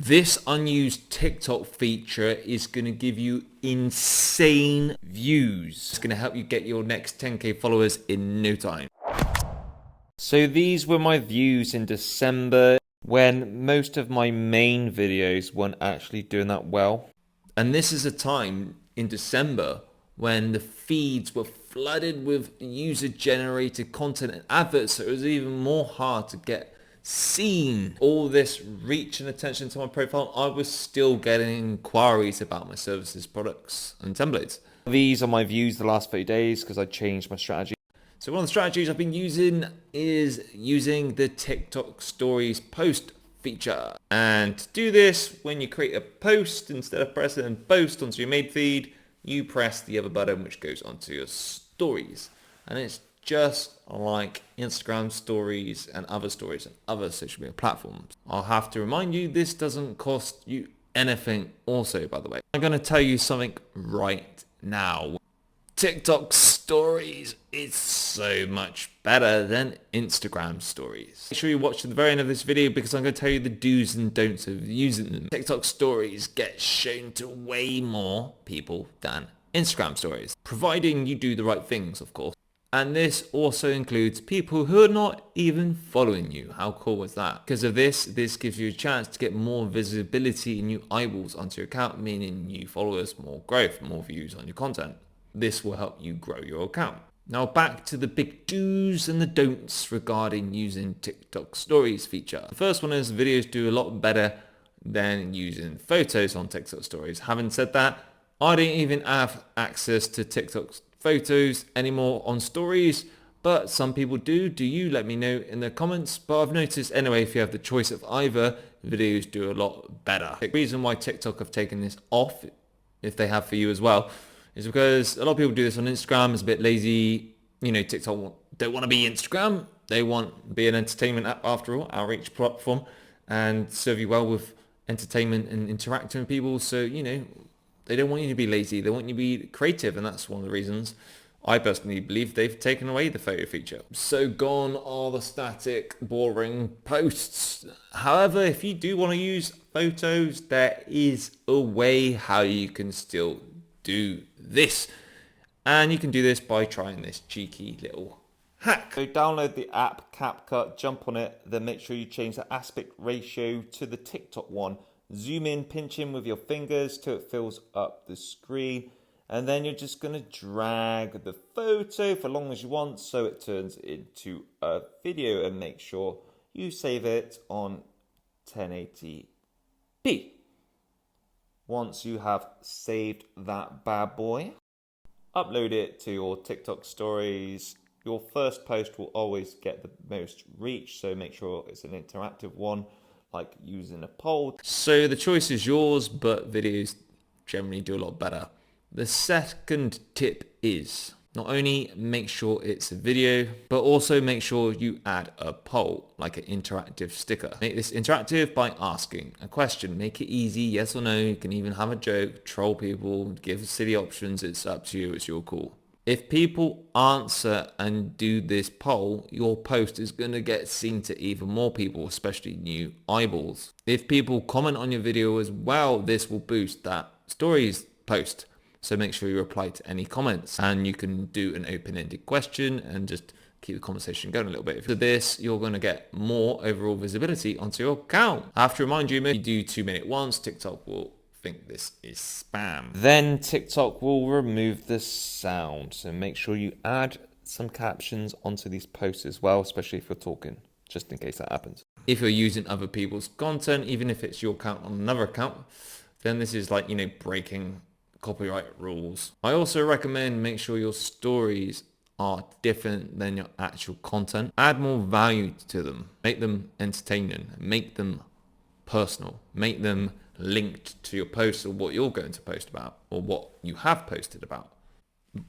This unused TikTok feature is going to give you insane views. It's going to help you get your next 10k followers in no time. So these were my views in December when most of my main videos weren't actually doing that well. And this is a time in December when the feeds were flooded with user-generated content and adverts, so it was even more hard to get seen. All this reach and attention to my profile, I was still getting inquiries about my services, products and templates. These are my views the last 30 days because I changed my strategy. So one of the strategies I've been using is using the TikTok stories post feature. And to do this, when you create a post, instead of pressing post onto your main feed, you press the other button which goes onto your stories. And it's just like Instagram stories and other social media platforms. I'll have to remind you, this doesn't cost you anything also, by the way. I'm going to tell you something right now. TikTok stories is so much better than Instagram stories. Make sure you watch to the very end of this video because I'm going to tell you the do's and don'ts of using them. TikTok stories get shown to way more people than Instagram stories, providing you do the right things, of course. And this also includes people who are not even following you. How cool was that? Because of this gives you a chance to get more visibility and new eyeballs onto your account, meaning new followers, more growth, more views on your content. This will help you grow your account. Now back to the big do's and the don'ts regarding using TikTok stories feature. The first one is videos do a lot better than using photos on TikTok stories. Having said that, I don't even have access to TikTok photos anymore on stories, but some people do. Do you? Let me know in the comments. But I've noticed anyway, if you have the choice of either, videos do a lot better. The reason why TikTok have taken this off, if they have for you as well, is because a lot of people do this on Instagram. It's a bit lazy. You know, TikTok don't want to be Instagram. They want to be an entertainment app after all, outreach platform, and serve you well with entertainment and interacting with people. So, you know, they don't want you to be lazy. They want you to be creative, and that's one of the reasons I personally believe they've taken away the photo feature. So gone are the static, boring posts. However, if you do want to use photos, there is a way how you can still do this. And you can do this by trying this cheeky little hack. So download the app CapCut, jump on it, then make sure you change the aspect ratio to the TikTok one. Zoom in, pinch in with your fingers till it fills up the screen. And then you're just going to drag the photo for as long as you want so it turns into a video, and make sure you save it on 1080p. Once you have saved that bad boy, upload it to your TikTok stories. Your first post will always get the most reach, so make sure it's an interactive one, like using a poll. So the choice is yours, but videos generally do a lot better. The second tip is not only make sure it's a video, but also make sure you add a poll, like an interactive sticker. Make this interactive by asking a question. Make it easy, yes or no. You can even have a joke, troll people, give silly options. It's up to you, it's your call. If people answer and do this poll, your post is going to get seen to even more people, especially new eyeballs. If people comment on your video as well, this will boost that stories post. So make sure you reply to any comments, and you can do an open-ended question and just keep the conversation going a little bit. For this, you're going to get more overall visibility onto your account. I have to remind you, if you do too many at once, TikTok will think this is spam. Then TikTok will remove the sound. So make sure you add some captions onto these posts as well, especially if you're talking, just in case that happens. If you're using other people's content, even if it's your account on another account, then this is like, you know, breaking copyright rules. I also recommend make sure your stories are different than your actual content. Add more value to them. Make them entertaining. Make them personal. Make them linked to your post or what you're going to post about or what you have posted about.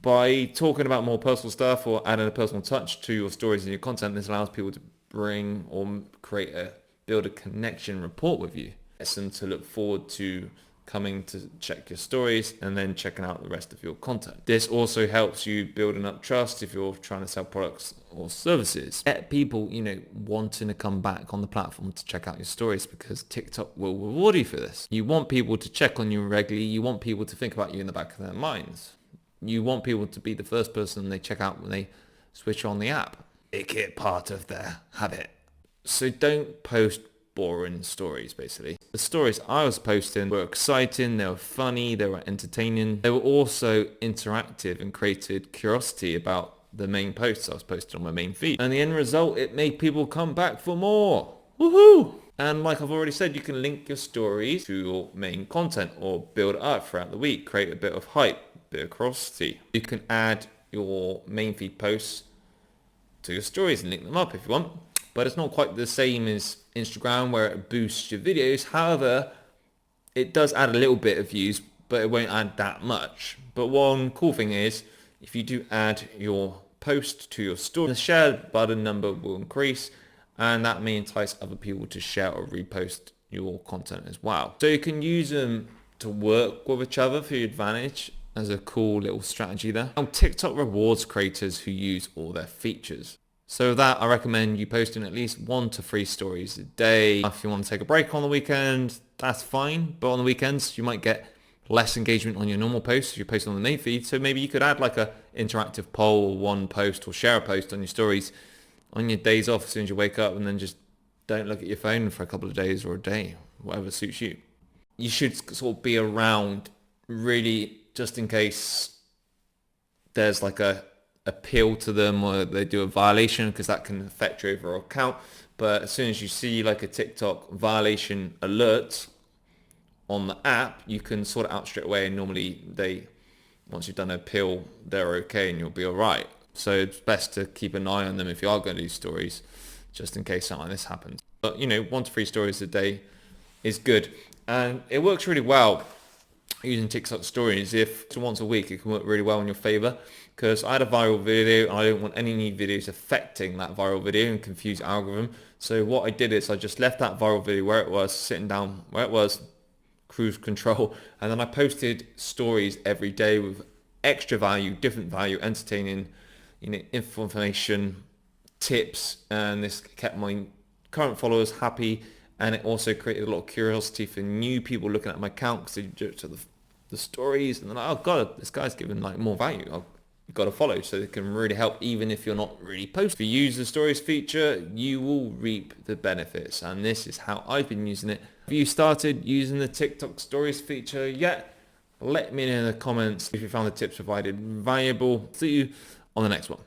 By talking about more personal stuff or adding a personal touch to your stories and your content, this allows people to build a connection rapport with you. It's them to look forward to coming to check your stories and then checking out the rest of your content. This also helps you building up trust if you're trying to sell products or services. Get people, wanting to come back on the platform to check out your stories, because TikTok will reward you for this. You want people to check on you regularly. You want people to think about you in the back of their minds. You want people to be the first person they check out when they switch on the app. Make it part of their habit. So don't post boring stories, basically. The stories I was posting were exciting, they were funny, they were entertaining. They were also interactive and created curiosity about the main posts I was posting on my main feed. And the end result, it made people come back for more. Woohoo! And like I've already said, you can link your stories to your main content or build it up throughout the week, create a bit of hype, a bit of curiosity. You can add your main feed posts to your stories and link them up if you want. But it's not quite the same as Instagram where it boosts your videos. However, it does add a little bit of views, but it won't add that much. But one cool thing is, if you do add your post to your story, the share button number will increase, and that may entice other people to share or repost your content as well. So you can use them to work with each other for your advantage as a cool little strategy there. Now, TikTok rewards creators who use all their features. So with that, I recommend you posting at least 1 to 3 stories a day. If you want to take a break on the weekend, that's fine. But on the weekends, you might get less engagement on your normal posts if you post on the main feed. So maybe you could add like a interactive poll or one post or share a post on your stories on your days off as soon as you wake up, and then just don't look at your phone for a couple of days or a day, whatever suits you. You should sort of be around really just in case there's like a appeal to them or they do a violation, because that can affect your overall account. But as soon as you see like a TikTok violation alert on the app, you can sort it out straight away, and normally once you've done an appeal, they're okay and you'll be all right. So it's best to keep an eye on them if you are going to do stories, just in case something like this happens. But 1 to 3 stories a day is good, and it works really well using TikTok stories. If it's once a week, it can work really well in your favor, because I had a viral video and I don't want any new videos affecting that viral video and confuse the algorithm. So what I did is I just left that viral video where it was, sitting down where it was, cruise control, and then I posted stories every day with extra value, different value, entertaining, information, tips, and this kept my current followers happy. And it also created a lot of curiosity for new people looking at my account, because they do it to the stories, and they're like, oh god, this guy's giving like more value. You've got to follow, so it can really help even if you're not really posting. If you use the stories feature, you will reap the benefits, and this is how I've been using it. Have you started using the TikTok stories feature yet? Let me know in the comments if you found the tips provided valuable. See you on the next one.